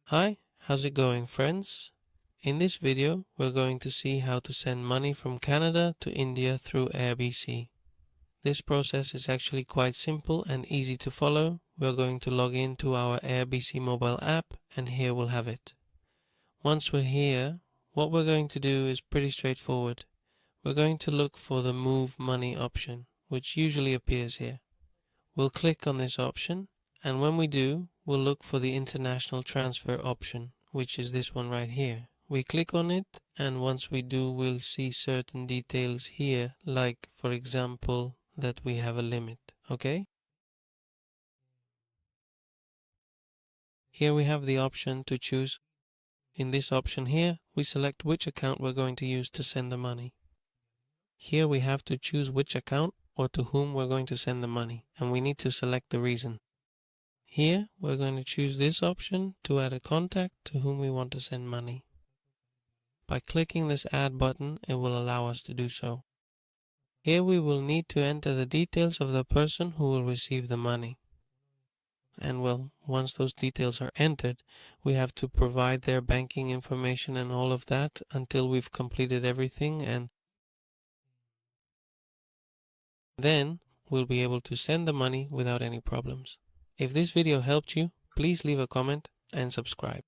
Hi, how's it going, friends? In this video, we're going to see how to send money from Canada to India through RBC. This process is actually quite simple and easy to follow. We're going to log into our RBC mobile app, and here we'll have it. Once we're here, what we're going to do is pretty straightforward. We're going to look for the Move Money option, which usually appears here. We'll click on this option, and when we do, we'll look for the International Transfer option, which is this one right here. We click on it, and once we do, we'll see certain details here, like, for example, that we have a limit, okay? Here we have the option to choose. In this option here, we select which account we're going to use to send the money. Here we have to choose which account or to whom we're going to send the money, and we need to select the reason. Here, we're going to choose this option to add a contact to whom we want to send money. By clicking this Add button, it will allow us to do so. Here we will need to enter the details of the person who will receive the money. And well, once those details are entered, we have to provide their banking information and all of that until we've completed everything, and then we'll be able to send the money without any problems. If this video helped you, please leave a comment and subscribe.